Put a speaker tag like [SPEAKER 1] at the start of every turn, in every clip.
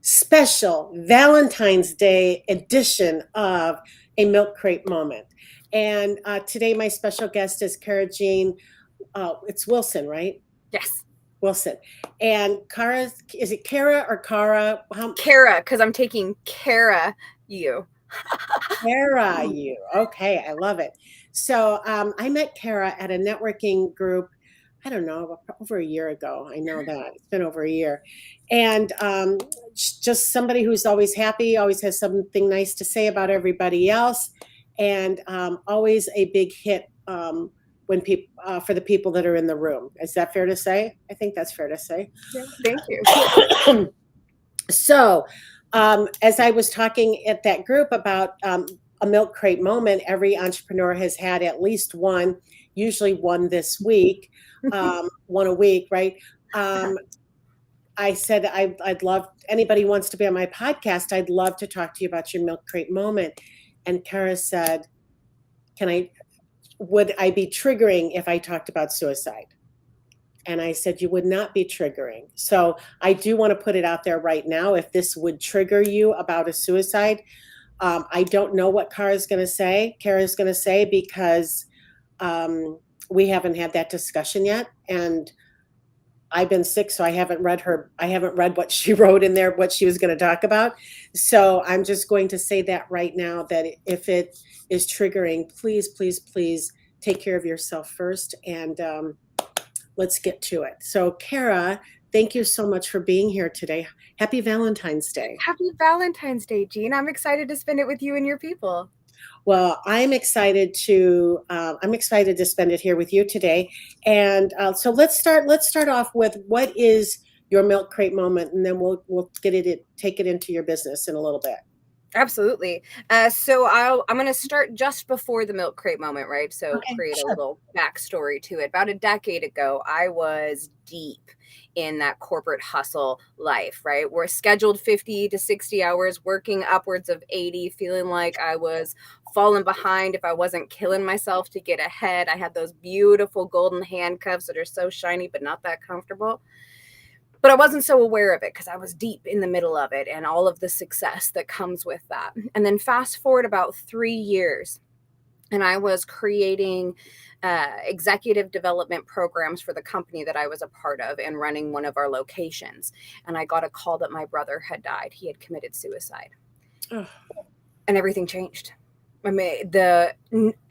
[SPEAKER 1] special Valentine's Day edition of a Milk Crate Moment. And today, my special guest is Cara Jean. It's Wilson, right?
[SPEAKER 2] Yes.
[SPEAKER 1] Wilson. And Cara, is it Cara or Cara?
[SPEAKER 2] Cara, because I'm taking Cara you.
[SPEAKER 1] Cara you. Okay, I love it. So I met Cara at a networking group. I don't know, over a year ago. I know that it's been over a year. And just somebody who's always happy, always has something nice to say about everybody else, and always a big hit when people for the people that are in the room. Is that fair to say? I think that's fair to say.
[SPEAKER 2] Yeah, thank you.
[SPEAKER 1] So, as I was talking at that group about a milk crate moment, every entrepreneur has had at least one, usually one this week, one a week, right? I said, I'd love, anybody wants to be on my podcast, I'd love to talk to you about your milk crate moment. And Cara said, would I be triggering if I talked about suicide? And I said, you would not be triggering. So I do want to put it out there right now. If this would trigger you about a suicide, I don't know what Cara's going to say, because we haven't had that discussion yet. And I've been sick, so I haven't read what she wrote in there, what she was going to talk about. So I'm just going to say that right now, that if it is triggering, please, please, please take care of yourself first. And let's get to it. So, Cara, thank you so much for being here today. Happy Valentine's Day.
[SPEAKER 2] Happy Valentine's Day, Jean. I'm excited to spend it with you and your people.
[SPEAKER 1] Well, I'm excited to spend it here with you today. And so let's start off with, what is your milk crate moment, and then we'll take it into your business in a little bit.
[SPEAKER 2] Absolutely. So I'm going to start just before the milk crate moment, right? So create a little backstory to it. About a decade ago, I was deep in that corporate hustle life, right? We're scheduled 50 to 60 hours, working upwards of 80, feeling like I was falling behind if I wasn't killing myself to get ahead. I had those beautiful golden handcuffs that are so shiny, but not that comfortable. But I wasn't so aware of it because I was deep in the middle of it and all of the success that comes with that. And then fast forward about 3 years, and I was creating executive development programs for the company that I was a part of and running one of our locations. And I got a call that my brother had died. He had committed suicide. And everything changed. I mean,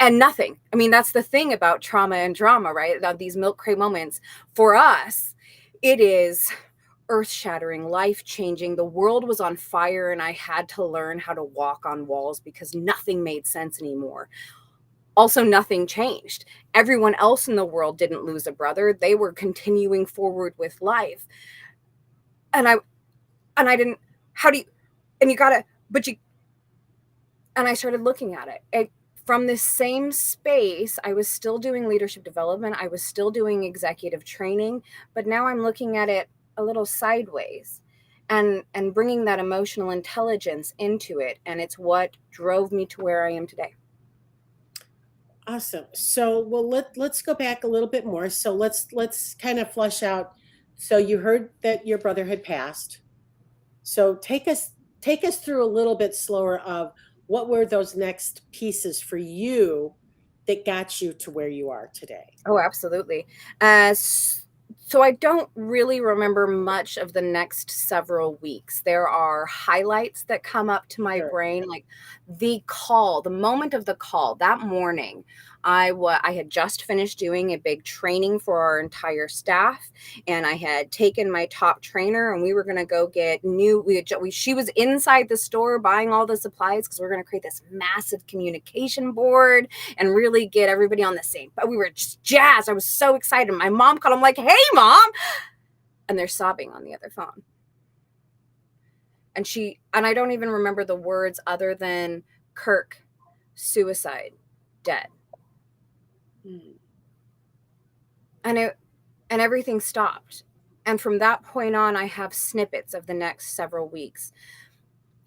[SPEAKER 2] nothing. I mean, that's the thing about trauma and drama, right? About these milk crate moments. For us, it is earth-shattering, life-changing. The world was on fire, and I had to learn how to walk on walls because nothing made sense anymore. Also, nothing changed. Everyone else in the world didn't lose a brother. They were continuing forward with life. And I didn't, and I started looking at it. From this same space, I was still doing leadership development. I was still doing executive training, but now I'm looking at it a little sideways and bringing that emotional intelligence into it. And it's what drove me to where I am today.
[SPEAKER 1] Awesome. So, well, let's go back a little bit more. So let's kind of flush out. So you heard that your brother had passed. So take us through a little bit slower of what were those next pieces for you that got you to where you are today?
[SPEAKER 2] Oh, absolutely. So I don't really remember much of the next several weeks. There are highlights that come up to my brain, like the moment of the call that morning. I had just finished doing a big training for our entire staff, and I had taken my top trainer, and we were going to go get she was inside the store buying all the supplies because we're going to create this massive communication board and really get everybody on the same. But we were just jazzed. I was so excited. My mom called. I'm like, "Hey, Mom," and they're sobbing on the other phone. And I don't even remember the words other than Kirk, suicide, dead. And everything stopped. And from that point on, I have snippets of the next several weeks.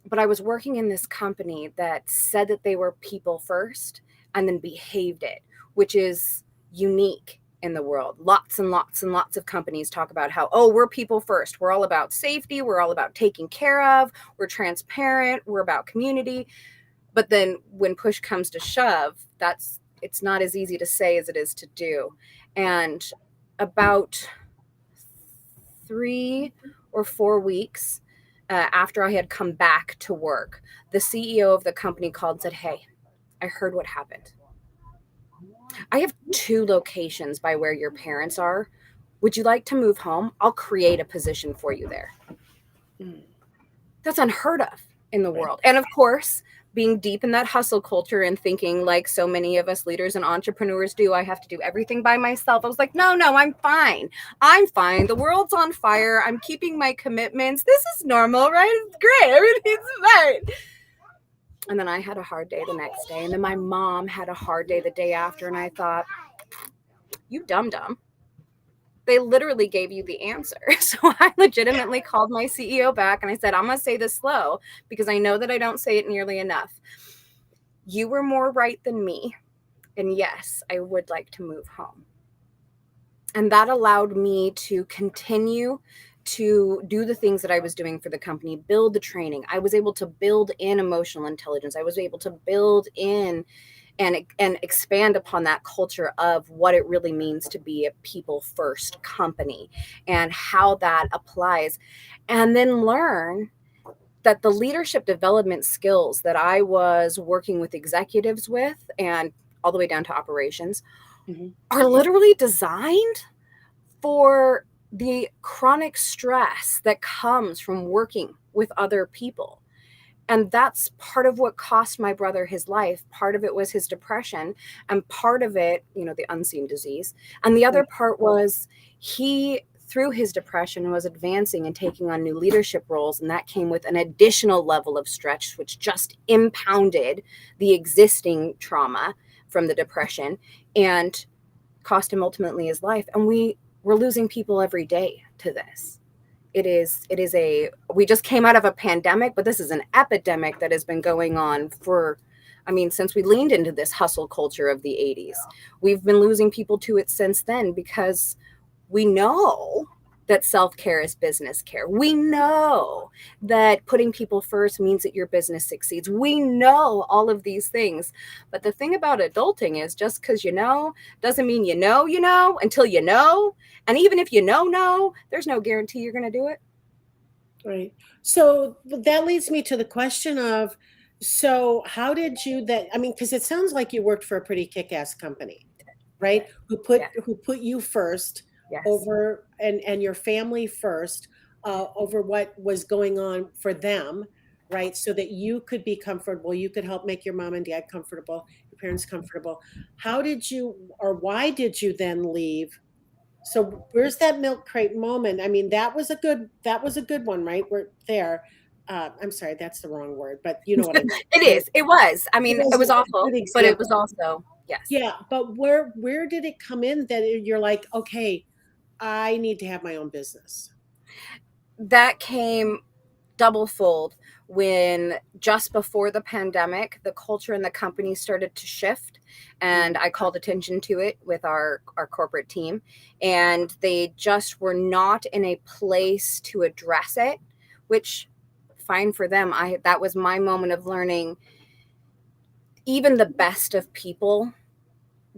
[SPEAKER 2] But I was working in this company that said that they were people first and then behaved it, which is unique in the world. Lots and lots and lots of companies talk about how, oh, we're people first. We're all about safety. We're all about taking care of. We're transparent. We're about community. But then when push comes to shove, it's not as easy to say as it is to do. And about 3 or 4 weeks after I had come back to work, the CEO of the company called and said, hey, I heard what happened. I have 2 locations by where your parents are. Would you like to move home? I'll create a position for you there. That's unheard of in the world. And of course, being deep in that hustle culture and thinking like so many of us leaders and entrepreneurs do, I have to do everything by myself. I was like, no, I'm fine. I'm fine. The world's on fire. I'm keeping my commitments. This is normal, right? It's great. Everything's fine. And then I had a hard day the next day. And then my mom had a hard day the day after. And I thought, you dum-dum. They literally gave you the answer. So I legitimately called my CEO back and I said, I'm going to say this slow because I know that I don't say it nearly enough. You were more right than me. And yes, I would like to move home. And that allowed me to continue to do the things that I was doing for the company, build the training. I was able to build in emotional intelligence. I was able to build in and expand upon that culture of what it really means to be a people first company and how that applies. And then learn that the leadership development skills that I was working with executives with and all the way down to operations are literally designed for the chronic stress that comes from working with other people. And that's part of what cost my brother his life. Part of it was his depression, and part of it, the unseen disease. And the other part was he, through his depression, was advancing and taking on new leadership roles. And that came with an additional level of stretch, which just impounded the existing trauma from the depression and cost him ultimately his life. And we're losing people every day to this. We just came out of a pandemic, but this is an epidemic that has been going on since we leaned into this hustle culture of the 80s. We've been losing people to it since then because we know that self-care is business care. We know that putting people first means that your business succeeds. We know all of these things. But the thing about adulting is just because you know doesn't mean you know until you know. And even if you know, there's no guarantee you're going to do it.
[SPEAKER 1] Right. So that leads me to the question of, so how did you because it sounds like you worked for a pretty kick-ass company, right? Who put you first.
[SPEAKER 2] Yes.
[SPEAKER 1] Over and your family first, over what was going on for them, right? So that you could be comfortable, you could help make your mom and dad comfortable, your parents comfortable. How did you, or why did you then leave? So where's that milk crate moment? That was a good one, right? We're there. I'm sorry, that's the wrong word, but you know what I mean.
[SPEAKER 2] It was. It was awful, but it was also, yes.
[SPEAKER 1] Yeah, but where did it come in that you're like, okay, I need to have my own business?
[SPEAKER 2] That came double fold when just before the pandemic, the culture in the company started to shift, and I called attention to it with our corporate team, and they just were not in a place to address it, which fine for them. That was my moment of learning. Even the best of people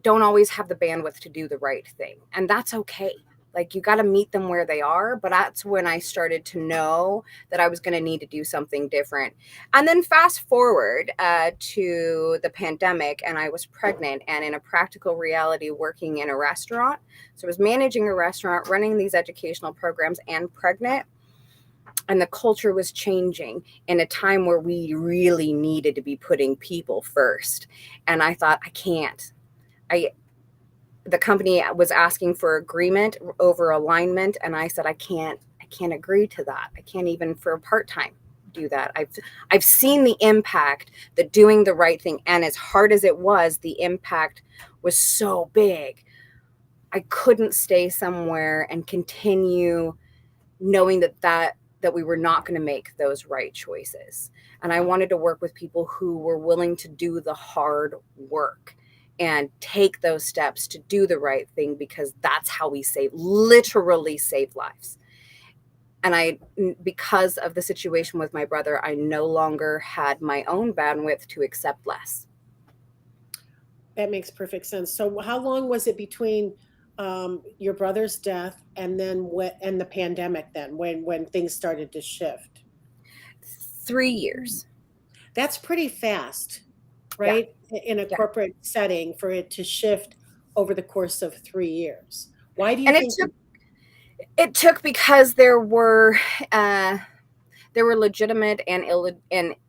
[SPEAKER 2] don't always have the bandwidth to do the right thing, and that's okay. Like, you got to meet them where they are. But that's when I started to know that I was going to need to do something different. And then fast forward to the pandemic, and I was pregnant and in a practical reality working in a restaurant. So I was managing a restaurant, running these educational programs, and pregnant. And the culture was changing in a time where we really needed to be putting people first. And I thought, I can't. The company was asking for agreement over alignment. And I said, I can't agree to that. I can't even for a part-time do that. I've seen the impact, that doing the right thing. And as hard as it was, the impact was so big. I couldn't stay somewhere and continue knowing that we were not going to make those right choices. And I wanted to work with people who were willing to do the hard work. and take those steps to do the right thing, because that's how we literally save lives. And because of the situation with my brother, I no longer had my own bandwidth to accept less.
[SPEAKER 1] That makes perfect sense. So how long was it between your brother's death and then and the pandemic then when things started to shift?
[SPEAKER 2] 3 years.
[SPEAKER 1] That's pretty fast,
[SPEAKER 2] Yeah.
[SPEAKER 1] right? In a
[SPEAKER 2] Yeah.
[SPEAKER 1] corporate setting for it to shift over the course of 3 years. Why do you
[SPEAKER 2] And
[SPEAKER 1] think
[SPEAKER 2] it took because there were legitimate and legitimate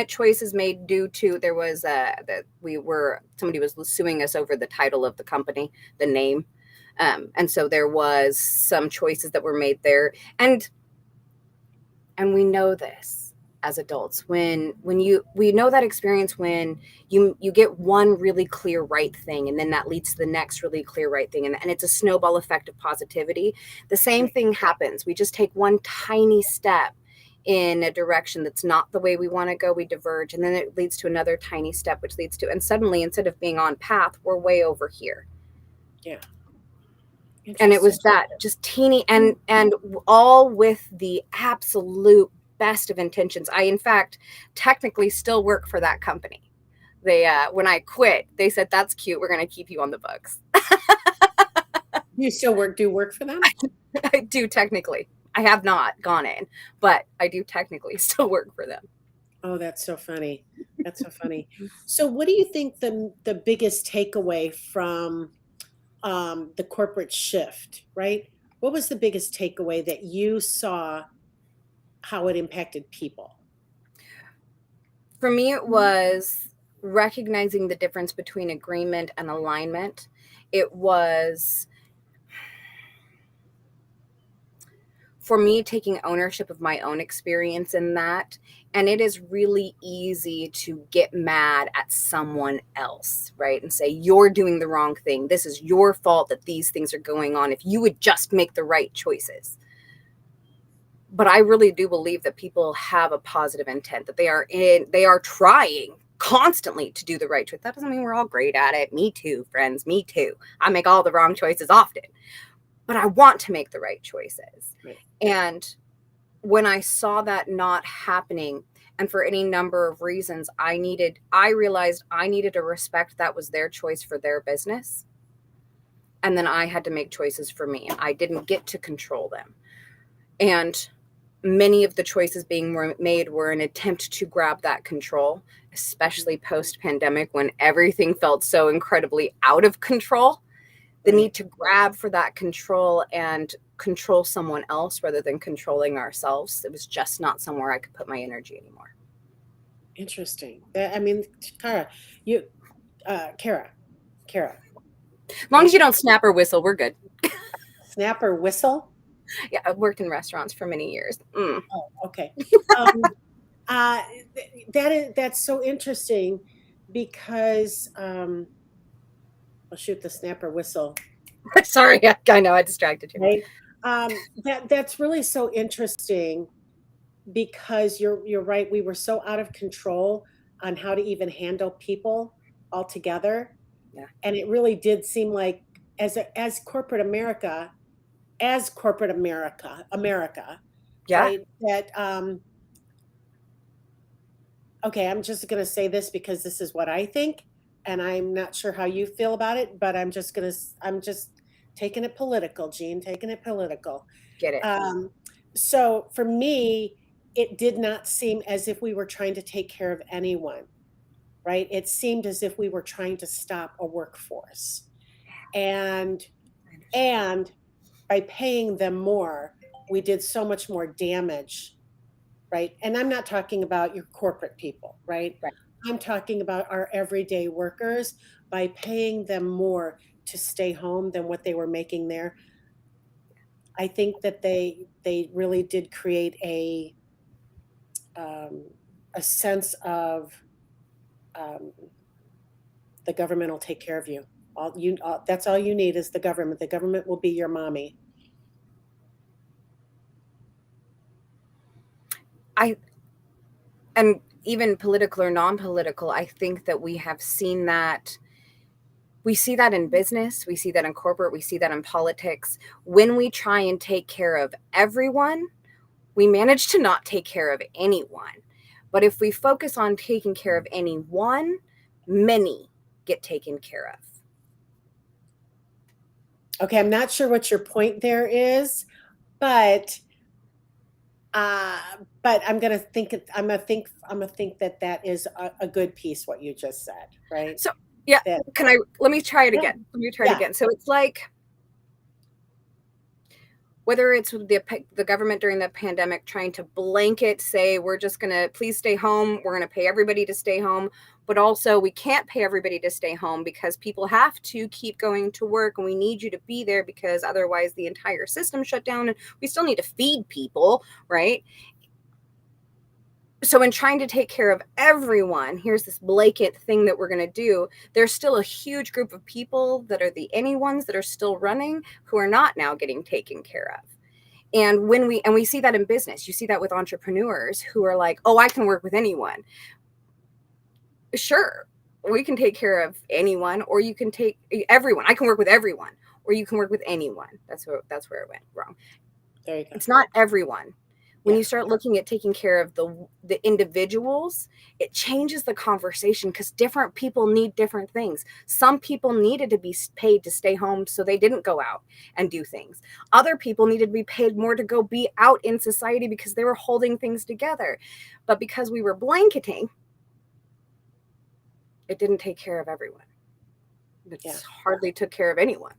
[SPEAKER 2] choices made due to, there was that somebody was suing us over the title of the company, the name. And so there was some choices that were made there. And we know this as adults, we know that experience when you get one really clear right thing, and then that leads to the next really clear right thing, and it's a snowball effect of positivity. The same thing happens. We just take one tiny step in a direction that's not the way we want to go, we diverge, and then it leads to another tiny step, which leads to, and suddenly, instead of being on path, we're way over here.
[SPEAKER 1] Yeah.
[SPEAKER 2] And it was that just teeny, and all with the absolute best of intentions. I, in fact, technically still work for that company. They, when I quit, they said, "That's cute. We're going to keep you on the books."
[SPEAKER 1] You still do work for them?
[SPEAKER 2] I do technically. I have not gone in, but I do technically still work for them.
[SPEAKER 1] Oh, that's so funny. That's so funny. So what do you think the biggest takeaway from the corporate shift, right? What was the biggest takeaway that you saw how it impacted people?
[SPEAKER 2] For me, it was recognizing the difference between agreement and alignment. It was, for me, taking ownership of my own experience in that. And it is really easy to get mad at someone else, right? And say, "You're doing the wrong thing. This is your fault that these things are going on. If you would just make the right choices." But I really do believe that people have a positive intent, that they are trying constantly to do the right choice. That doesn't mean we're all great at it. Me too, friends. Me too. I make all the wrong choices often, but I want to make the right choices.
[SPEAKER 1] Right.
[SPEAKER 2] And when I saw that not happening, and for any number of reasons, I realized I needed to respect that was their choice for their business. And then I had to make choices for me. I didn't get to control them. And many of the choices being made were an attempt to grab that control, especially post-pandemic, when everything felt so incredibly out of control. The need to grab for that control and control someone else rather than controlling ourselves. It was just not somewhere I could put my energy anymore.
[SPEAKER 1] Interesting. I mean, Cara, Cara.
[SPEAKER 2] As long as you don't snap or whistle, we're good.
[SPEAKER 1] Snap or whistle?
[SPEAKER 2] Yeah, I've worked in restaurants for many years.
[SPEAKER 1] Oh, okay. That's so interesting because well, shoot, the snap or whistle.
[SPEAKER 2] Sorry, I know I distracted you.
[SPEAKER 1] Right. That's really so interesting because you're right. We were so out of control on how to even handle people altogether.
[SPEAKER 2] Yeah.
[SPEAKER 1] And it really did seem like as corporate America,
[SPEAKER 2] Yeah.
[SPEAKER 1] right? That okay, I'm just going to say this because this is what I think, and I'm not sure how you feel about it, but I'm just taking it political, Jean, taking it political.
[SPEAKER 2] Get it.
[SPEAKER 1] So for me, it did not seem as if we were trying to take care of anyone, right? It seemed as if we were trying to stop a workforce. And by paying them more, we did so much more damage, right? And I'm not talking about your corporate people, right?
[SPEAKER 2] Right.
[SPEAKER 1] I'm talking about our everyday workers. By paying them more to stay home than what they were making there, I think that they really did create a sense of the government will take care of you. That's all you need is the government. The government will be your mommy.
[SPEAKER 2] And even political or non-political, I think that we have seen that. We see that in business, we see that in corporate, we see that in politics. When we try and take care of everyone, we manage to not take care of anyone. But if we focus on taking care of anyone, many get taken care of.
[SPEAKER 1] Okay, I'm not sure what your point there is, but I'm gonna think that that is a good piece what you just said, right?
[SPEAKER 2] So yeah,
[SPEAKER 1] That,
[SPEAKER 2] let me try it
[SPEAKER 1] yeah,
[SPEAKER 2] again. Let me try it
[SPEAKER 1] yeah.
[SPEAKER 2] again. So it's like, whether it's the government during the pandemic trying to blanket say, we're just going to please stay home, we're going to pay everybody to stay home, but also we can't pay everybody to stay home because people have to keep going to work and we need you to be there because otherwise the entire system shut down and we still need to feed people, right? So in trying to take care of everyone, here's this blanket thing that we're going to do. There's still a huge group of people that are the anyones that are still running who are not now getting taken care of. And when we see that in business, you see that with entrepreneurs who are like, oh, I can work with anyone. Sure, we can take care of anyone, or you can take everyone. I can work with everyone, or you can work with anyone. That's where it went wrong.
[SPEAKER 1] There you go.
[SPEAKER 2] It's not everyone. When you start looking at taking care of the individuals, it changes the conversation because different people need different things. Some people needed to be paid to stay home so they didn't go out and do things. Other people needed to be paid more to go be out in society because they were holding things together. But because we were blanketing, it didn't take care of everyone. It hardly took care of anyone.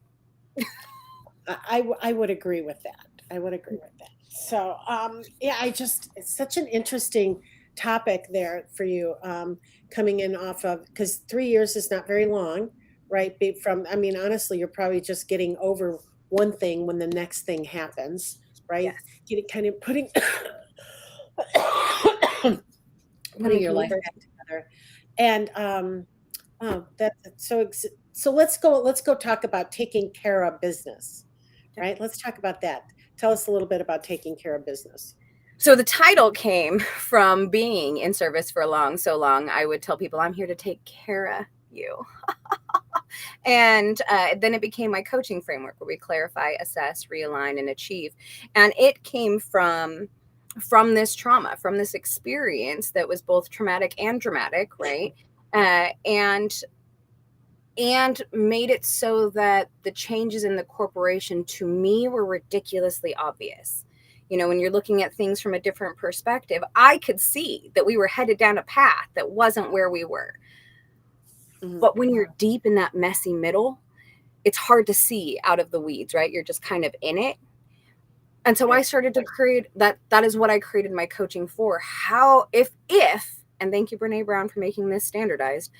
[SPEAKER 1] I would agree with that. I would agree with that. So, it's such an interesting topic there for you, coming in off of, because 3 years is not very long, right? Honestly, you're probably just getting over one thing when the next thing happens, right?
[SPEAKER 2] Yes.
[SPEAKER 1] Getting kind of putting your life back together. And, so let's go talk about taking care of business, right? Let's talk about that. Tell us a little bit about taking care of business.
[SPEAKER 2] So the title came from being in service for so long. I would tell people, I'm here to take care of you. And then it became my coaching framework where we clarify, assess, realign, and achieve. And it came from this trauma, from this experience that was both traumatic and dramatic, right? And made it so that the changes in the corporation to me were ridiculously obvious. You know, when you're looking at things from a different perspective, I could see that we were headed down a path that wasn't where we were. Mm-hmm. But when you're deep in that messy middle, it's hard to see out of the weeds, right? You're just kind of in it. And so I started to create that is what I created my coaching for. How, if, and thank you, Brene Brown, for making this standardized,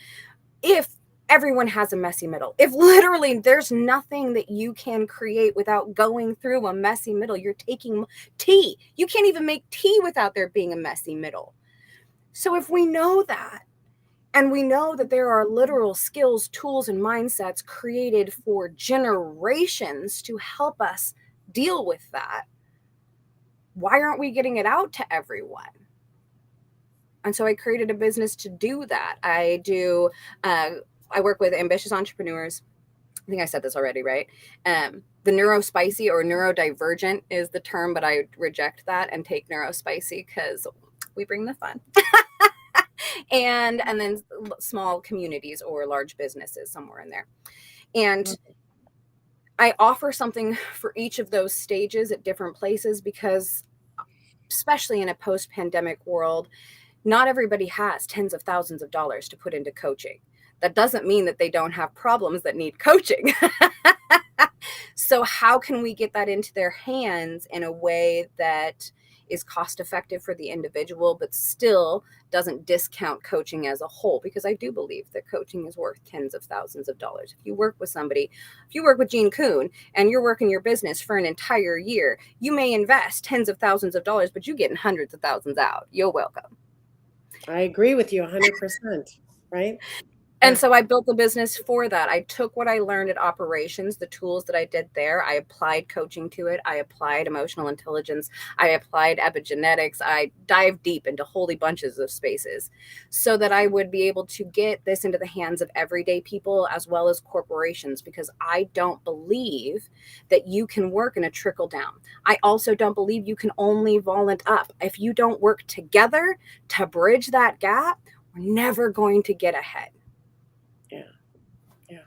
[SPEAKER 2] if everyone has a messy middle, if literally there's nothing that you can create without going through a messy middle, you're taking tea. You can't even make tea without there being a messy middle. So if we know that, and we know that there are literal skills, tools, and mindsets created for generations to help us deal with that, why aren't we getting it out to everyone? And so I created a business to do that. I work with ambitious entrepreneurs. I think I said this already, right? The neurospicy or neurodivergent is the term, but I reject that and take neurospicy because we bring the fun. and then small communities or large businesses somewhere in there. And I offer something for each of those stages at different places because, especially in a post-pandemic world, not everybody has tens of thousands of dollars to put into coaching. That doesn't mean that they don't have problems that need coaching. So how can we get that into their hands in a way that is cost effective for the individual, but still doesn't discount coaching as a whole? Because I do believe that coaching is worth tens of thousands of dollars. If you work with somebody, if you work with Gene Kuhn and you're working your business for an entire year, you may invest tens of thousands of dollars, but you're getting hundreds of thousands out. You're welcome.
[SPEAKER 1] I agree with you 100%, right?
[SPEAKER 2] And so I built the business for that. I took what I learned at operations, the tools that I did there. I applied coaching to it. I applied emotional intelligence. I applied epigenetics. I dived deep into holy bunches of spaces so that I would be able to get this into the hands of everyday people as well as corporations, because I don't believe that you can work in a trickle down. I also don't believe you can only volunteer up. If you don't work together to bridge that gap, we're never going to get ahead.
[SPEAKER 1] Yeah.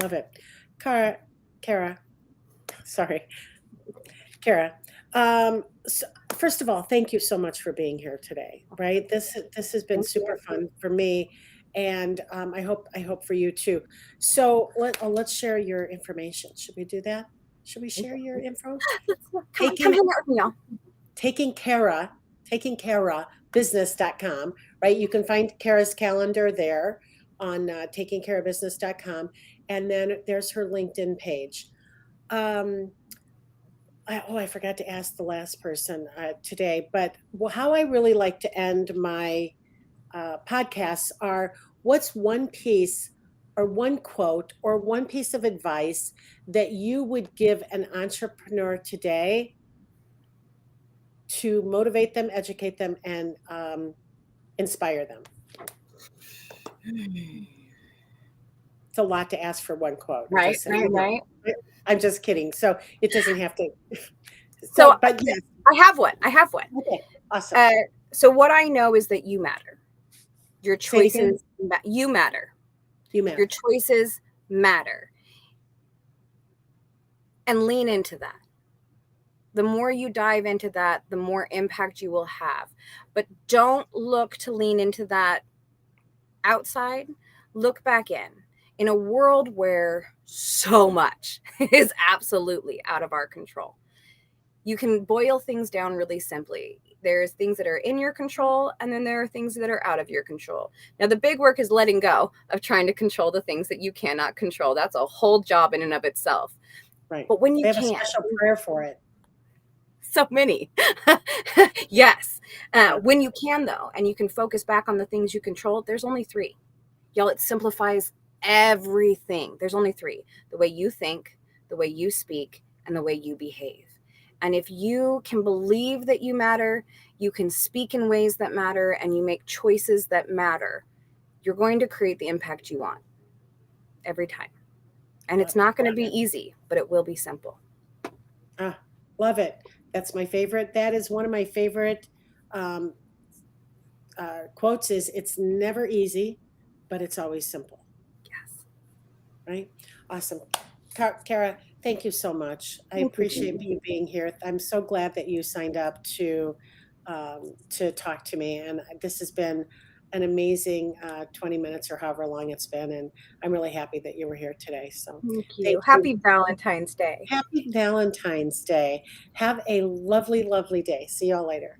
[SPEAKER 1] Love it. Cara, sorry. Cara, so first of all, thank you so much for being here today, right? This has been super fun for me, and I hope for you too. So let's share your information. Should we do that? Should we share your info?
[SPEAKER 2] Come hang out with me, y'all.
[SPEAKER 1] takingcarabusiness.com, right? You can find Cara's calendar there on takingcarabusiness.com, and then there's her LinkedIn page. I forgot to ask the last person today, but how I really like to end my podcasts are, what's one piece or one quote or one piece of advice that you would give an entrepreneur today to motivate them, educate them, and inspire them? It's a lot to ask for one quote.
[SPEAKER 2] Right.
[SPEAKER 1] I'm just kidding. So it doesn't have to.
[SPEAKER 2] But yes. I have one.
[SPEAKER 1] Okay, awesome.
[SPEAKER 2] So what I know is that you matter. Your choices, you matter. Your choices matter. And lean into that. The more you dive into that, the more impact you will have. But don't look to lean into that outside. Look back in a world where so much is absolutely out of our control. You can boil things down really simply. There's things that are in your control, and then there are things that are out of your control. Now, the big work is letting go of trying to control the things that you cannot control. That's a whole job in and of itself.
[SPEAKER 1] Right.
[SPEAKER 2] But when you
[SPEAKER 1] have a special prayer for it.
[SPEAKER 2] So many. Yes. When you can, though, and you can focus back on the things you control, there's only 3. Y'all, it simplifies everything. There's only 3: the way you think, the way you speak, and the way you behave. And if you can believe that you matter, you can speak in ways that matter, and you make choices that matter, you're going to create the impact you want every time. And it's not going to be easy, but it will be simple.
[SPEAKER 1] Love it. That's my favorite. That is one of my favorite quotes is, it's never easy, but it's always simple.
[SPEAKER 2] Yes.
[SPEAKER 1] Right? Awesome. Cara, thank you so much. I appreciate you being here. I'm so glad that you signed up to talk to me. And this has been an amazing 20 minutes or however long it's been. And I'm really happy that you were here today. So
[SPEAKER 2] thank you. Happy Valentine's Day.
[SPEAKER 1] Happy Valentine's Day. Have a lovely, lovely day. See y'all later.